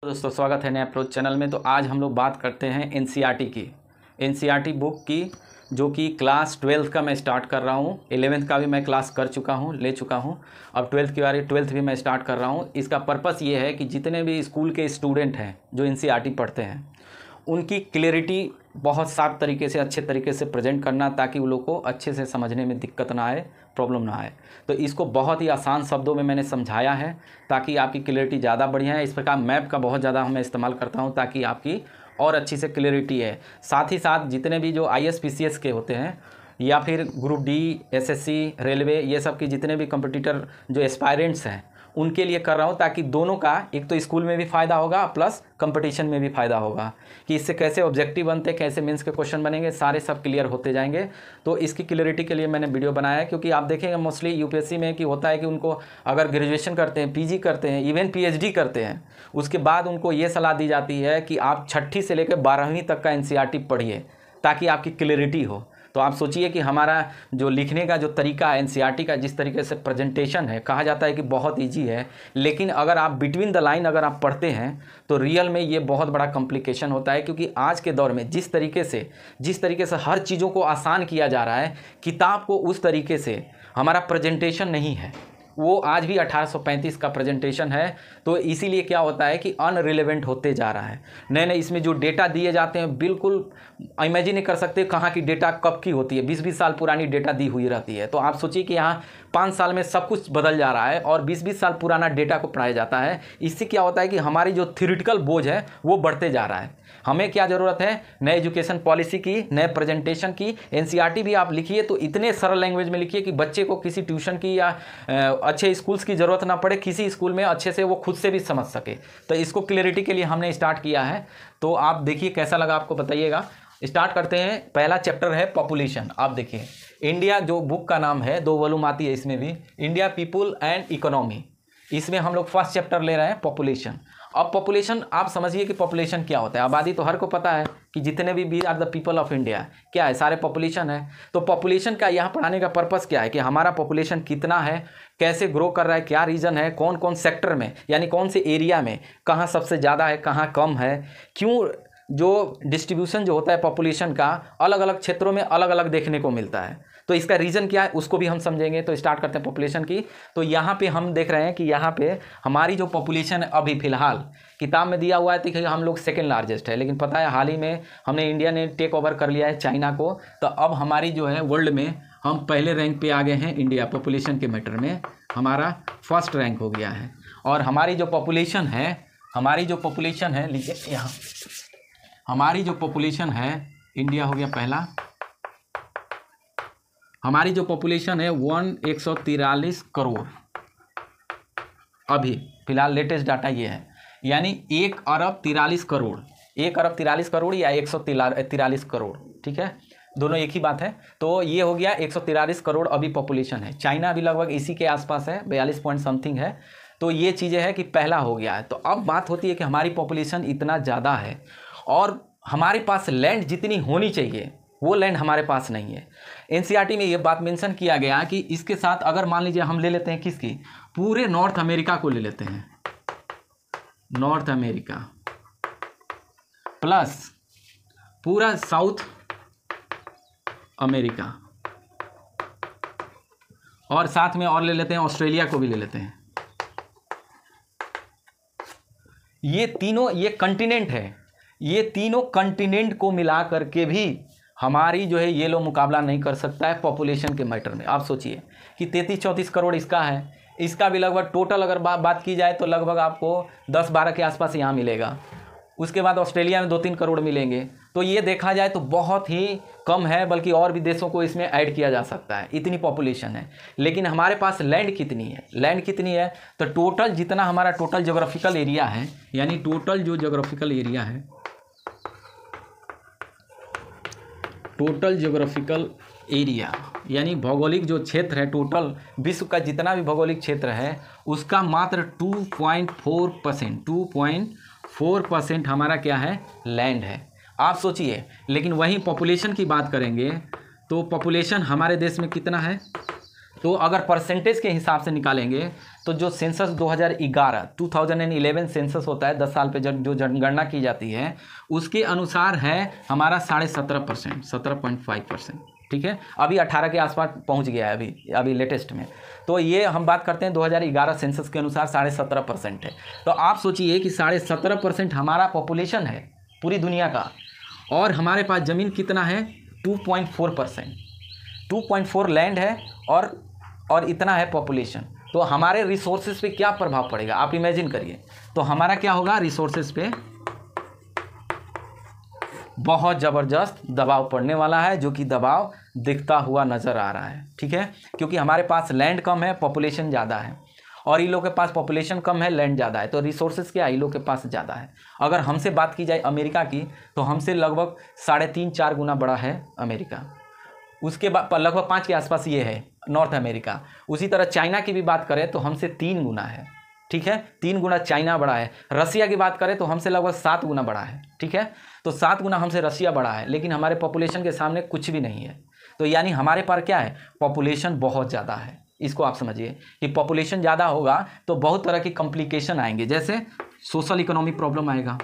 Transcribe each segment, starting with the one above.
दोस्तों स्वागत है नए अप्रोच चैनल में। तो आज हम लोग बात करते हैं एनसीईआरटी की। एनसीईआरटी बुक की जो कि क्लास 12th का मैं स्टार्ट कर रहा हूँ। 11th का भी मैं क्लास कर चुका हूँ, ले चुका हूँ। अब 12th भी मैं स्टार्ट कर रहा हूँ। इसका पर्पस ये है कि जितने भी स्कूल के स्टूडेंट हैं जो एनसीईआरटी पढ़ते हैं उनकी क्लियरिटी बहुत साफ तरीके से, अच्छे तरीके से प्रेजेंट करना, ताकि वो लोग को अच्छे से समझने में दिक्कत ना आए, प्रॉब्लम ना आए। तो इसको बहुत ही आसान शब्दों में मैंने समझाया है ताकि आपकी क्लियरिटी ज़्यादा बढ़िया है। इस प्रकार मैप का बहुत ज़्यादा मैं इस्तेमाल करता हूँ ताकि आपकी और अच्छी से क्लियरिटी है। साथ ही साथ जितने भी जो IAS PCS के होते हैं या फिर ग्रुप डी, SSC, रेलवे, ये सब की जितने भी कंपटीटर जो एस्पायरेंट्स हैं उनके लिए कर रहा हूँ, ताकि दोनों का एक तो स्कूल में भी फ़ायदा होगा प्लस कंपटीशन में भी फ़ायदा होगा कि इससे कैसे ऑब्जेक्टिव बनते, कैसे मेंस के क्वेश्चन बनेंगे, सारे सब क्लियर होते जाएंगे। तो इसकी क्लियरिटी के लिए मैंने वीडियो बनाया है, क्योंकि आप देखेंगे मोस्टली यूपीएससी में कि होता है कि उनको अगर ग्रेजुएशन करते हैं, PG करते हैं, इवन PhD करते हैं, उसके बाद उनको ये सलाह दी जाती है कि आप 6ठी से लेकर 12वीं तक का एनसीईआरटी पढ़िए ताकि आपकी क्लियरिटी हो। तो आप सोचिए कि हमारा जो लिखने का जो तरीका है एनसीईआरटी का, जिस तरीके से प्रेजेंटेशन है, कहा जाता है कि बहुत इजी है, लेकिन अगर आप बिटवीन द लाइन अगर आप पढ़ते हैं तो रियल में ये बहुत बड़ा कॉम्प्लिकेशन होता है। क्योंकि आज के दौर में जिस तरीके से हर चीज़ों को आसान किया जा रहा है, किताब को उस तरीके से हमारा प्रेजेंटेशन नहीं है। वो आज भी 1835 का प्रेजेंटेशन है। तो इसीलिए क्या होता है कि अनरिलेवेंट होते जा रहा है। नए नए इसमें जो डेटा दिए जाते हैं बिल्कुल इमेजिन नहीं कर सकते कहाँ की डेटा कब की होती है। 20-20 साल पुरानी डेटा दी हुई रहती है। तो आप सोचिए कि यहाँ 5 साल में सब कुछ बदल जा रहा है और 20-20 साल पुराना डेटा को पढ़ाया जाता है। इससे क्या होता है कि हमारी जो थ्योरेटिकल बोझ है वो बढ़ते जा रहा है। हमें क्या ज़रूरत है, नए एजुकेशन पॉलिसी की, नए प्रेजेंटेशन की। एनसीईआरटी भी आप लिखिए तो इतने सरल लैंग्वेज में लिखिए कि बच्चे को किसी ट्यूशन की या अच्छे स्कूल्स की ज़रूरत ना पड़े, किसी स्कूल में अच्छे से वो खुद से भी समझ सके। तो इसको क्लियरिटी के लिए हमने स्टार्ट किया है। तो आप देखिए कैसा लगा, आपको बताइएगा। स्टार्ट करते हैं। पहला चैप्टर है पॉपुलेशन। आप देखिए इंडिया जो बुक का नाम है, 2 वॉल्यूम आती है इसमें भी, इंडिया पीपुल एंड इकोनॉमी। इसमें हम लोग फर्स्ट चैप्टर ले रहे हैं पॉपुलेशन। अब पॉपुलेशन आप समझिए कि पॉपुलेशन क्या होता है। आबादी तो हर को पता है कि जितने भी are the people of India क्या है, सारे पॉपुलेशन है। तो पॉपुलेशन का यहाँ पढ़ाने का पर्पस क्या है कि हमारा पॉपुलेशन कितना है, कैसे ग्रो कर रहा है, क्या रीज़न है, कौन कौन सेक्टर में यानी कौन से एरिया में कहाँ सबसे ज़्यादा है, कहाँ कम है, क्यों जो डिस्ट्रीब्यूशन जो होता है पॉपुलेशन का अलग अलग क्षेत्रों में अलग अलग देखने को मिलता है। तो इसका रीज़न क्या है उसको भी हम समझेंगे। तो स्टार्ट करते हैं पॉपुलेशन की। तो यहाँ पे हम देख रहे हैं कि यहाँ पे हमारी जो पॉपुलेशन है अभी फ़िलहाल किताब में दिया हुआ है कि हम लोग सेकेंड लार्जेस्ट है, लेकिन पता है हाल ही में हमने इंडिया ने टेक ओवर कर लिया है चाइना को। तो अब हमारी जो है वर्ल्ड में हम पहले रैंक पे आ गए हैं। इंडिया पॉपुलेशन के मैटर में हमारा फर्स्ट रैंक हो गया है। और हमारी जो पॉपुलेशन है लीजिए यहाँ, हमारी जो पॉपुलेशन है इंडिया हो गया पहला। हमारी जो पॉपुलेशन है 143 करोड़ अभी फिलहाल लेटेस्ट डाटा ये है, यानी 1 अरब 43 करोड़, 1 अरब 43 करोड़ या 143 करोड़, ठीक है, दोनों एक ही बात है। तो ये हो गया 143 करोड़ अभी पॉपुलेशन है। चाइना भी लगभग इसी के आसपास है, 42 पॉइंट समथिंग है। तो ये चीज़ें हैं कि पहला हो गया है। तो अब बात होती है कि हमारी पॉपुलेशन इतना ज़्यादा है और हमारे पास लैंड जितनी होनी चाहिए वो लैंड हमारे पास नहीं है। एनसीईआरटी में ये बात मेंशन किया गया कि इसके साथ अगर मान लीजिए हम ले लेते हैं किसकी, पूरे नॉर्थ अमेरिका को ले लेते हैं, नॉर्थ अमेरिका प्लस पूरा साउथ अमेरिका, और साथ में और ले लेते हैं ऑस्ट्रेलिया को भी ले लेते हैं। ये तीनों ये कंटिनेंट है, ये तीनों कंटिनेंट को मिला करके भी हमारी जो है ये लोग मुकाबला नहीं कर सकता है पॉपुलेशन के मैटर में। आप सोचिए कि 33-34 करोड़ इसका है, इसका भी लगभग टोटल अगर बात की जाए तो लगभग आपको 10-12 के आसपास यहाँ मिलेगा। उसके बाद ऑस्ट्रेलिया में 2-3 करोड़ मिलेंगे। तो ये देखा जाए तो बहुत ही कम है, बल्कि और भी देशों को इसमें ऐड किया जा सकता है, इतनी पॉपुलेशन है। लेकिन हमारे पास लैंड कितनी है, तो टोटल जितना हमारा टोटल जोग्राफिकल एरिया है, यानी टोटल जो जोग्राफिकल एरिया है, टोटल जोग्राफिकल एरिया यानी भौगोलिक जो क्षेत्र है, टोटल विश्व का जितना भी भौगोलिक क्षेत्र है उसका मात्र 2.4% हमारा क्या है, लैंड है। आप सोचिए। लेकिन वहीं पॉपुलेशन की बात करेंगे तो पॉपुलेशन हमारे देश में कितना है, तो अगर परसेंटेज के हिसाब से निकालेंगे तो जो सेंसस 2011 सेंसस होता है 10 साल पे जो जनगणना की जाती है उसके अनुसार है हमारा 17.5%, 17.5%, ठीक है। अभी 18 के आसपास पहुंच गया है अभी लेटेस्ट में। तो ये हम बात करते हैं 2011 सेंसस के अनुसार 17.5% है। तो आप सोचिए कि 17.5% हमारा पॉपुलेशन है पूरी दुनिया का, और हमारे पास ज़मीन कितना है 2.4%, 2.4 लैंड है और इतना है पॉपुलेशन। तो हमारे रिसोर्सेज पे क्या प्रभाव पड़ेगा आप इमेजिन करिए। तो हमारा क्या होगा, रिसोर्सेज पे बहुत ज़बरदस्त दबाव पड़ने वाला है, जो कि दबाव दिखता हुआ नज़र आ रहा है, ठीक है। क्योंकि हमारे पास लैंड कम है, पॉपुलेशन ज़्यादा है, और इन लोगों के पास पॉपुलेशन कम है, लैंड ज़्यादा है, तो रिसोर्सेज क्या इन लोगों के पास ज़्यादा है। अगर हमसे बात की जाए अमेरिका की, तो हमसे लगभग 3.5-4 गुना बड़ा है अमेरिका। उसके बाद लगभग 5 के आसपास ये है नॉर्थ अमेरिका। उसी तरह चाइना की भी बात करें तो हमसे 3 गुना है, ठीक है, 3 गुना चाइना बड़ा है। रसिया की बात करें तो हमसे लगभग 7 गुना बड़ा है, ठीक है। तो 7 गुना हमसे रसिया बड़ा है, लेकिन हमारे पॉपुलेशन के सामने कुछ भी नहीं है। तो यानी हमारे पास क्या है, पॉपुलेशन बहुत ज़्यादा है। इसको आप समझिए कि पॉपुलेशन ज़्यादा होगा तो बहुत तरह की कॉम्प्लिकेशन आएंगे, जैसे सोशल इकोनॉमिक प्रॉब्लम आएगा,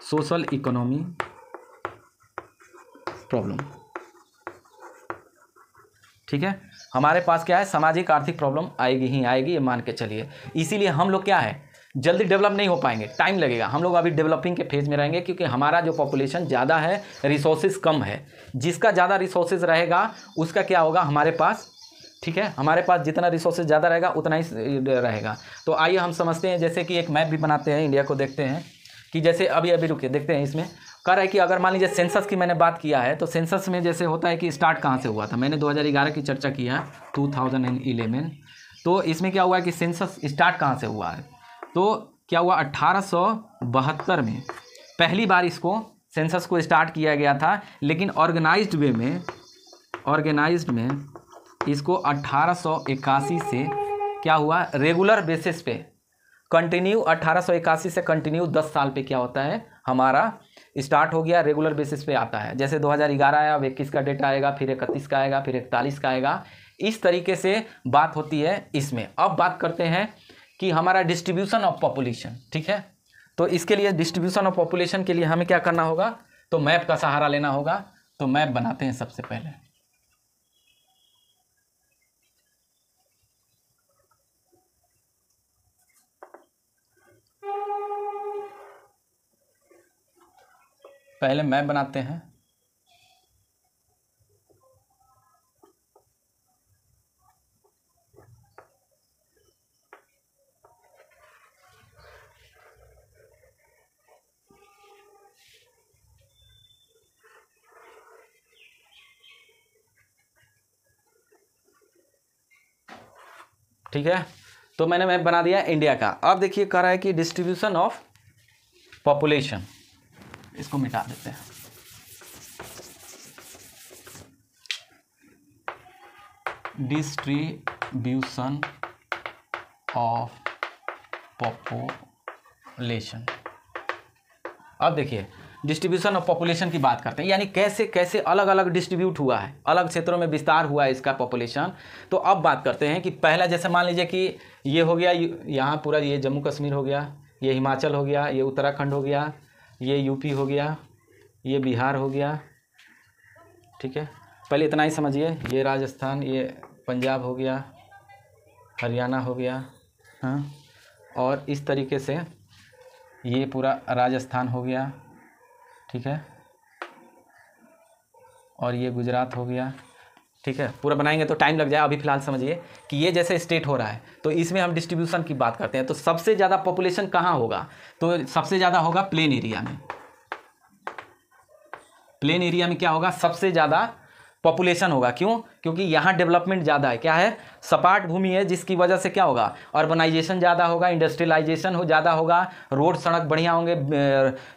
सोशल इकोनॉमी प्रॉब्लम, ठीक है। हमारे पास क्या है, सामाजिक आर्थिक प्रॉब्लम आएगी ही आएगी, ये मान के चलिए। इसीलिए हम लोग क्या है, जल्दी डेवलप नहीं हो पाएंगे, टाइम लगेगा। हम लोग अभी डेवलपिंग के फेज में रहेंगे, क्योंकि हमारा जो पॉपुलेशन ज़्यादा है, रिसोर्सेज कम है। जिसका ज़्यादा रिसोर्सेज रहेगा उसका क्या होगा हमारे पास, ठीक है, हमारे पास जितना रिसोर्सेज ज़्यादा रहेगा उतना ही रहेगा। तो आइए हम समझते हैं, जैसे कि एक मैप भी बनाते हैं इंडिया को, देखते हैं कि जैसे अभी रुकिए देखते हैं। इसमें कह रहा है कि अगर मान लीजिए सेंसस की मैंने बात किया है, तो सेंसस में जैसे होता है कि स्टार्ट कहाँ से हुआ था। मैंने 2011 की चर्चा की है, 2011। तो इसमें क्या हुआ कि सेंसस स्टार्ट कहाँ से हुआ है, तो क्या हुआ 1872 में पहली बार इसको सेंसस को स्टार्ट किया गया था, लेकिन ऑर्गेनाइज्ड में इसको 1881 से क्या हुआ, रेगुलर बेसिस पे कंटिन्यू 1881 से कंटिन्यू 10 साल पे क्या होता है हमारा स्टार्ट हो गया, रेगुलर बेसिस पे आता है। जैसे 2011 आया, अब 21 का डेटा आएगा, फिर 31 का आएगा, फिर 41 का आएगा। इस तरीके से बात होती है इसमें। अब बात करते हैं कि हमारा डिस्ट्रीब्यूशन ऑफ पॉपुलेशन, ठीक है। तो इसके लिए डिस्ट्रीब्यूशन ऑफ पॉपुलेशन के लिए हमें क्या करना होगा, तो मैप का सहारा लेना होगा। तो मैप बनाते हैं सबसे पहले। मैप बनाते हैं। ठीक है, तो मैंने मैप बना दिया इंडिया का। अब देखिए कह रहा है कि डिस्ट्रीब्यूशन ऑफ पॉपुलेशन, इसको मिटा देते हैं। Distribution of population. अब देखिए डिस्ट्रीब्यूशन ऑफ पॉपुलेशन की बात करते हैं, यानी कैसे कैसे अलग अलग डिस्ट्रीब्यूट हुआ है, अलग क्षेत्रों में विस्तार हुआ है इसका पॉपुलेशन। तो अब बात करते हैं कि पहला जैसे मान लीजिए कि ये हो गया, यहाँ पूरा ये जम्मू कश्मीर हो गया, ये हिमाचल हो गया, ये उत्तराखंड हो गया, ये यूपी हो गया, ये बिहार हो गया, ठीक है। पहले इतना ही समझिए, ये राजस्थान, ये पंजाब हो गया, हरियाणा हो गया, हाँ, और इस तरीके से ये पूरा राजस्थान हो गया, ठीक है, और ये गुजरात हो गया, ठीक है। पूरा बनाएंगे तो टाइम लग जाए, अभी फिलहाल समझिए कि ये जैसे स्टेट हो रहा है, तो इसमें हम डिस्ट्रीब्यूशन की बात करते हैं। तो सबसे ज़्यादा पॉपुलेशन कहाँ होगा, तो सबसे ज़्यादा होगा प्लेन एरिया में। प्लेन एरिया में क्या होगा, सबसे ज़्यादा पॉपुलेशन होगा। क्यों, क्योंकि यहाँ डेवलपमेंट ज़्यादा है, क्या है, सपाट भूमि है, जिसकी वजह से क्या होगा, अर्बनाइजेशन ज़्यादा होगा, इंडस्ट्रियलाइजेशन ज़्यादा होगा, रोड सड़क बढ़िया होंगे,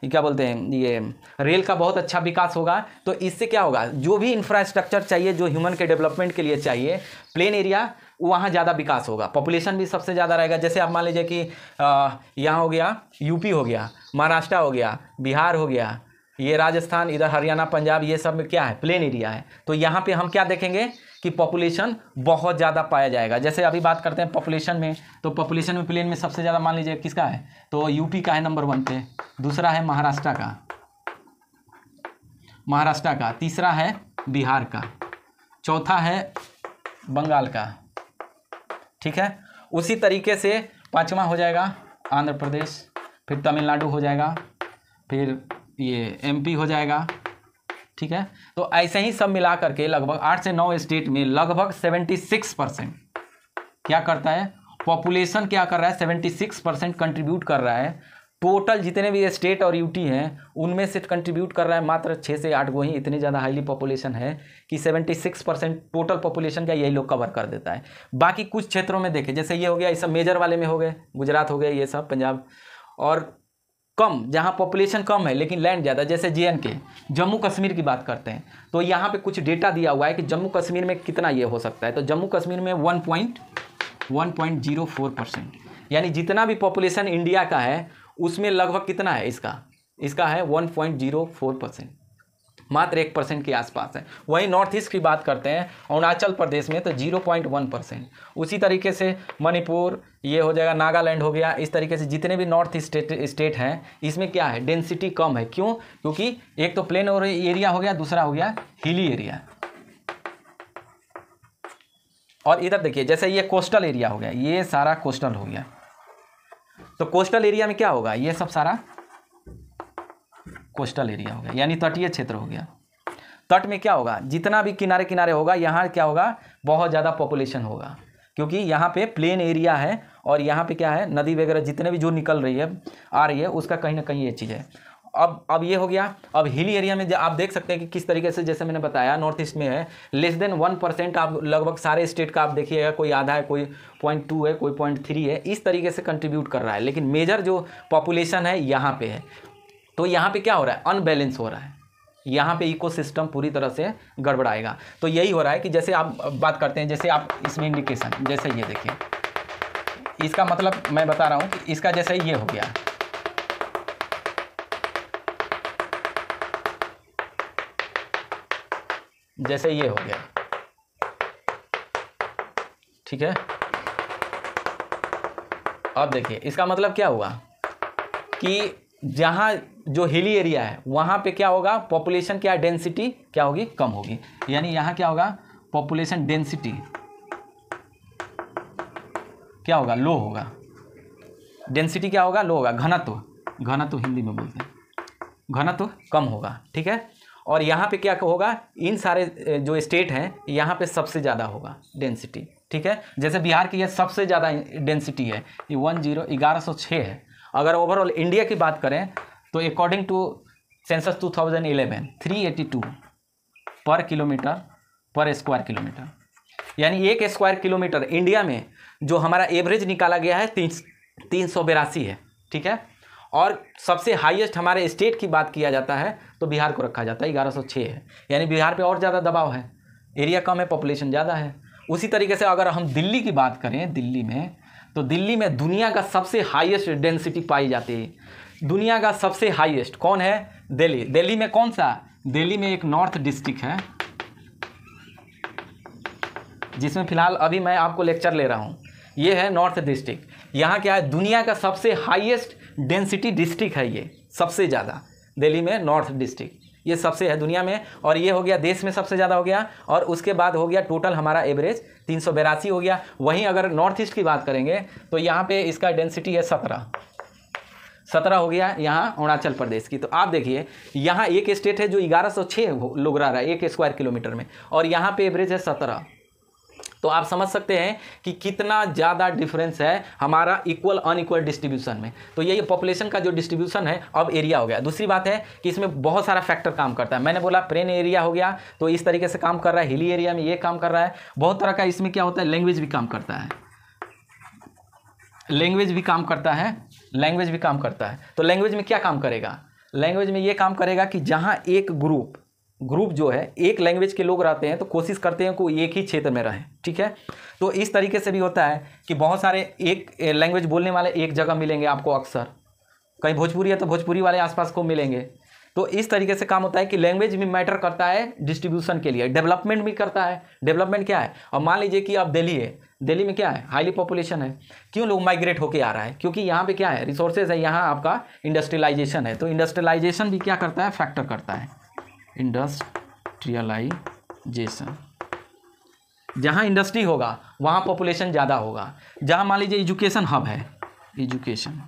क्या बोलते हैं, ये रेल का बहुत अच्छा विकास होगा। तो इससे क्या होगा, जो भी इंफ्रास्ट्रक्चर चाहिए, जो ह्यूमन के डेवलपमेंट के लिए चाहिए, प्लेन एरिया वहाँ ज़्यादा विकास होगा, पॉपुलेशन भी सबसे ज़्यादा रहेगा। जैसे आप मान लीजिए कि यहाँ हो गया, यूपी हो गया, महाराष्ट्र हो गया, बिहार हो गया, ये राजस्थान, इधर हरियाणा, पंजाब, ये सब में क्या है, प्लेन एरिया है। तो यहाँ पे हम क्या देखेंगे कि पॉपुलेशन बहुत ज़्यादा पाया जाएगा। जैसे अभी बात करते हैं पॉपुलेशन में, तो पॉपुलेशन में प्लेन में सबसे ज़्यादा मान लीजिए किसका है, तो यूपी का है नंबर 1 पे, दूसरा है महाराष्ट्र का, तीसरा है बिहार का, चौथा है बंगाल का, ठीक है। उसी तरीके से पाँचवा हो जाएगा आंध्र प्रदेश, फिर तमिलनाडु हो जाएगा, फिर ये एमपी हो जाएगा, ठीक है। तो ऐसे ही सब मिला करके लगभग 8 से 9 स्टेट में लगभग 76% क्या करता है, पॉपुलेशन क्या कर रहा है, 76% कंट्रीब्यूट कर रहा है। टोटल जितने भी स्टेट और यूटी हैं उनमें से कंट्रीब्यूट कर रहा है मात्र 6 से 8 गो ही, इतनी ज़्यादा हाईली पॉपुलेशन है कि 76% टोटल पॉपुलेशन का यही लोग कवर कर देता है। बाकी कुछ क्षेत्रों में देखें, जैसे ये हो गया, ये सब मेजर वाले में हो गए, गुजरात हो गए, ये सब पंजाब, और कम जहाँ पॉपुलेशन कम है लेकिन लैंड ज़्यादा, जैसे JNK, जम्मू कश्मीर की बात करते हैं तो यहाँ पे कुछ डेटा दिया हुआ है कि जम्मू कश्मीर में कितना ये हो सकता है। तो जम्मू कश्मीर में 1.04%, यानी जितना भी पॉपुलेशन इंडिया का है उसमें लगभग कितना है, इसका है 1.04%, मात्र 1% के आसपास है। वहीं नॉर्थ ईस्ट की बात करते हैं, अरुणाचल प्रदेश में तो 0.1%। उसी तरीके से मणिपुर, ये हो जाएगा, नागालैंड हो गया, इस तरीके से जितने भी नॉर्थ ईस्ट स्टेट हैं इसमें क्या है, डेंसिटी कम है। क्यों? क्योंकि एक तो प्लेन एरिया हो गया, दूसरा हो गया हिली एरिया। और इधर देखिए, जैसे ये कोस्टल एरिया हो गया, ये सारा कोस्टल हो गया, तो कोस्टल एरिया में क्या होगा, ये सब सारा कोस्टल एरिया हो गया, यानी तटीय क्षेत्र हो गया। तट में क्या होगा, जितना भी किनारे किनारे होगा यहाँ क्या होगा, बहुत ज़्यादा पॉपुलेशन होगा, क्योंकि यहाँ पे प्लेन एरिया है और यहाँ पे क्या है, नदी वगैरह जितने भी जो निकल रही है, आ रही है, उसका कहीं ना कहीं ये चीज़ है। अब ये हो गया। अब हिली एरिया में आप देख सकते हैं कि किस तरीके से, जैसे मैंने बताया नॉर्थ ईस्ट में है लेस देन 1%, आप लगभग सारे स्टेट का आप देखिएगा, कोई आधा है, कोई 0.2 है, कोई 0.3 है, इस तरीके से कंट्रीब्यूट कर रहा है। लेकिन मेजर जो पॉपुलेशन है यहाँ पे है, तो यहाँ पे क्या हो रहा है, अनबैलेंस हो रहा है, यहाँ पे इकोसिस्टम पूरी तरह से गड़बड़ाएगा। तो यही हो रहा है कि जैसे आप बात करते हैं, जैसे आप इसमें इंडिकेशन, जैसे ये देखिए, इसका मतलब मैं बता रहा हूँ कि इसका जैसे ये हो गया, जैसे ये हो गया, ठीक है। अब देखिए इसका मतलब क्या हुआ कि जहाँ जो हिली एरिया है वहाँ पे क्या होगा, पॉपुलेशन क्या, डेंसिटी क्या होगी, कम होगी। यानी यहाँ क्या होगा, पॉपुलेशन डेंसिटी क्या होगा, लो होगा। डेंसिटी क्या होगा, लो होगा। घनत्व हिंदी में बोलते हैं, घनत्व कम होगा, ठीक है। और यहाँ पे क्या होगा, इन सारे जो स्टेट हैं यहाँ पे सबसे ज़्यादा होगा डेंसिटी, ठीक है। जैसे बिहार की ये सबसे ज़्यादा डेंसिटी है, ये 1106 है। अगर ओवरऑल इंडिया की बात करें तो अकॉर्डिंग टू सेंसस 2011 382 पर किलोमीटर पर स्क्वायर किलोमीटर, यानी 1 स्क्वायर किलोमीटर इंडिया में जो हमारा एवरेज निकाला गया है 382 है, ठीक है। और सबसे हाईएस्ट हमारे स्टेट की बात किया जाता है तो बिहार को रखा जाता है, 1106 है। यानी बिहार पे और ज़्यादा दबाव है, एरिया कम है, पॉपुलेशन ज़्यादा है। उसी तरीके से अगर हम दिल्ली की बात करें, दिल्ली में तो दिल्ली में दुनिया का सबसे हाईएस्ट डेंसिटी पाई जाती है। दुनिया का सबसे हाईएस्ट कौन है, दिल्ली। दिल्ली में कौन सा, दिल्ली में एक नॉर्थ डिस्ट्रिक्ट है जिसमें फिलहाल अभी मैं आपको लेक्चर ले रहा हूँ, ये है नॉर्थ डिस्ट्रिक्ट। यहाँ क्या है, दुनिया का सबसे हाईएस्ट डेंसिटी डिस्ट्रिक्ट है, ये सबसे ज़्यादा दिल्ली में नॉर्थ डिस्ट्रिक्ट, ये सबसे है दुनिया में। और ये हो गया देश में सबसे ज़्यादा हो गया। और उसके बाद हो गया टोटल हमारा एवरेज 382 हो गया। वहीं अगर नॉर्थ ईस्ट की बात करेंगे तो यहाँ पे इसका डेंसिटी है 17 हो गया, यहाँ अरुणाचल प्रदेश की। तो आप देखिए यहाँ एक स्टेट है जो 1106 लोग रह रहा है 1 स्क्वायर किलोमीटर में, और यहाँ पे एवरेज है 17। तो आप समझ सकते हैं कि कितना ज़्यादा डिफरेंस है हमारा इक्वल अनइक्वल डिस्ट्रीब्यूशन में। तो यही पॉपुलेशन का जो डिस्ट्रीब्यूशन है अब एरिया हो गया। दूसरी बात है कि इसमें बहुत सारा फैक्टर काम करता है। मैंने बोला प्लेन एरिया हो गया तो इस तरीके से काम कर रहा है, हिली एरिया में ये काम कर रहा है, बहुत तरह का इसमें क्या होता है, लैंग्वेज भी काम करता है, लैंग्वेज भी काम करता है। तो लैंग्वेज में क्या काम करेगा, लैंग्वेज में ये काम करेगा कि जहाँ एक ग्रुप जो है एक लैंग्वेज के लोग रहते हैं तो कोशिश करते हैं कि एक ही क्षेत्र में रहें, ठीक है। तो इस तरीके से भी होता है कि बहुत सारे एक लैंग्वेज बोलने वाले एक जगह मिलेंगे आपको, अक्सर कहीं भोजपुरी है तो भोजपुरी वाले आसपास को मिलेंगे, तो इस तरीके से काम होता है कि लैंग्वेज भी मैटर करता है डिस्ट्रीब्यूशन के लिए, डेवलपमेंट भी करता है। डेवलपमेंट क्या है, अब मान लीजिए कि अब दिल्ली है, दिल्ली में क्या है, हाईली पॉपुलेशन है, क्यों लोग माइग्रेट होके आ रहा है, क्योंकि यहाँ पे क्या है, रिसोर्सेज है, यहाँ आपका इंडस्ट्रियलाइजेशन है। तो इंडस्ट्रियलाइजेशन भी क्या करता है, फैक्टर करता है, इंडस्ट्रियलाइजेशन। जहाँ इंडस्ट्री होगा वहाँ पॉपुलेशन ज़्यादा होगा। जहाँ मान लीजिए एजुकेशन हब है, एजुकेशन,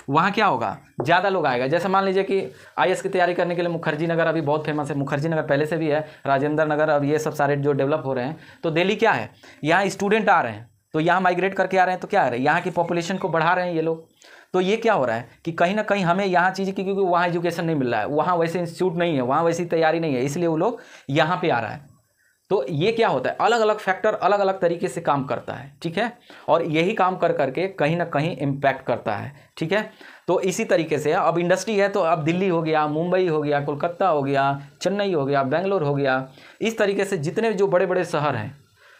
वहाँ क्या होगा, ज़्यादा लोग आएगा। जैसे मान लीजिए कि आईएएस की तैयारी करने के लिए मुखर्जी नगर अभी बहुत फेमस है, मुखर्जी नगर पहले से भी है, राजेंद्र नगर, अब ये सब सारे जो डेवलप हो रहे हैं। तो दिल्ली क्या है, यहाँ स्टूडेंट आ रहे हैं, तो यहाँ माइग्रेट करके आ रहे हैं, तो क्या आ रहे हैं, यहाँ की पॉपुलेशन को बढ़ा रहे हैं ये लोग। तो ये क्या हो रहा है कि कहीं ना कहीं हमें यहाँ चीज़ की, क्योंकि वहाँ एजुकेशन नहीं मिल रहा है, वहाँ वैसे इंस्टीट्यूट नहीं है, वहाँ वैसी तैयारी नहीं है, इसलिए वो लोग यहाँ पे आ रहा है। तो ये क्या होता है, अलग अलग फैक्टर अलग अलग तरीके से काम करता है, ठीक है, और यही काम कर करके कहीं ना कहीं इम्पैक्ट करता है, ठीक है। तो इसी तरीके से अब इंडस्ट्री है, तो अब दिल्ली हो गया, मुंबई हो गया, कोलकाता हो गया, चेन्नई हो गया, बेंगलोर हो गया, इस तरीके से जितने जो बड़े बड़े शहर हैं,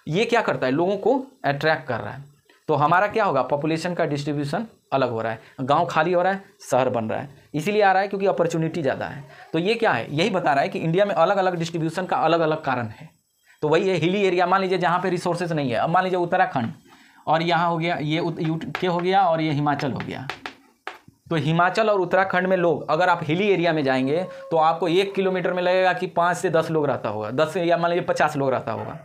ये क्या करता है, लोगों को अट्रैक्ट कर रहा है। तो हमारा क्या होगा, पॉपुलेशन का डिस्ट्रीब्यूशन अलग हो रहा है, गांव खाली हो रहा है, शहर बन रहा है, इसीलिए आ रहा है क्योंकि अपॉर्चुनिटी ज़्यादा है। तो ये क्या है, यही बता रहा है कि इंडिया में अलग अलग डिस्ट्रीब्यूशन का अलग अलग कारण है। तो वही है हिली एरिया, मान लीजिए जहाँ पे रिसोर्सेज नहीं है, अब मान लीजिए उत्तराखंड, और यहाँ हो गया ये यूके हो गया, और ये हिमाचल हो गया। तो हिमाचल और उत्तराखंड में लोग, अगर आप हिली एरिया में जाएंगे तो आपको 1 किलोमीटर में लगेगा कि 5 से 10 लोग रहता होगा, 10 या मान लीजिए 50 लोग रहता होगा।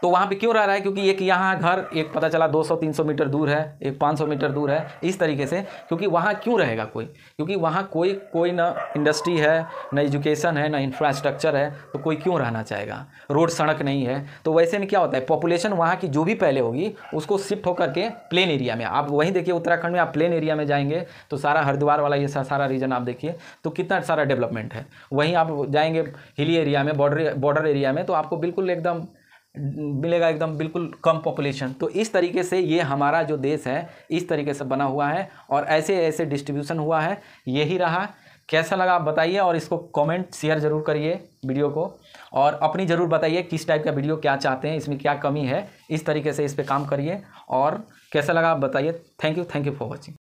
तो वहाँ पे क्यों रह रहा है, क्योंकि एक यहाँ घर, एक पता चला 200-300 मीटर दूर है, एक 500 मीटर दूर है, इस तरीके से। क्योंकि वहाँ क्यों रहेगा कोई, क्योंकि वहाँ कोई ना इंडस्ट्री है, ना एजुकेशन है, ना इंफ्रास्ट्रक्चर है, तो कोई क्यों रहना चाहेगा, रोड सड़क नहीं है। तो वैसे में क्या होता है, पॉपुलेशन वहाँ की जो भी पहले होगी उसको शिफ्ट होकर के प्लेन एरिया में, आप वहीं देखिए उत्तराखंड में आप प्लेन एरिया में जाएंगे तो सारा हरिद्वार वाला ये सारा रीजन आप देखिए तो कितना सारा डेवलपमेंट है। वहीं आप जाएंगे हिली एरिया में, बॉर्डर एरिया में, तो आपको बिल्कुल एकदम मिलेगा एकदम बिल्कुल कम पॉपुलेशन। तो इस तरीके से ये हमारा जो देश है इस तरीके से बना हुआ है और ऐसे ऐसे डिस्ट्रीब्यूशन हुआ है। यही रहा, कैसा लगा आप बताइए, और इसको कमेंट शेयर ज़रूर करिए वीडियो को, और अपनी ज़रूर बताइए किस टाइप का वीडियो क्या चाहते हैं, इसमें क्या कमी है, इस तरीके से इस पर काम करिए। और कैसा लगा आप बताइए। Thank you for watching.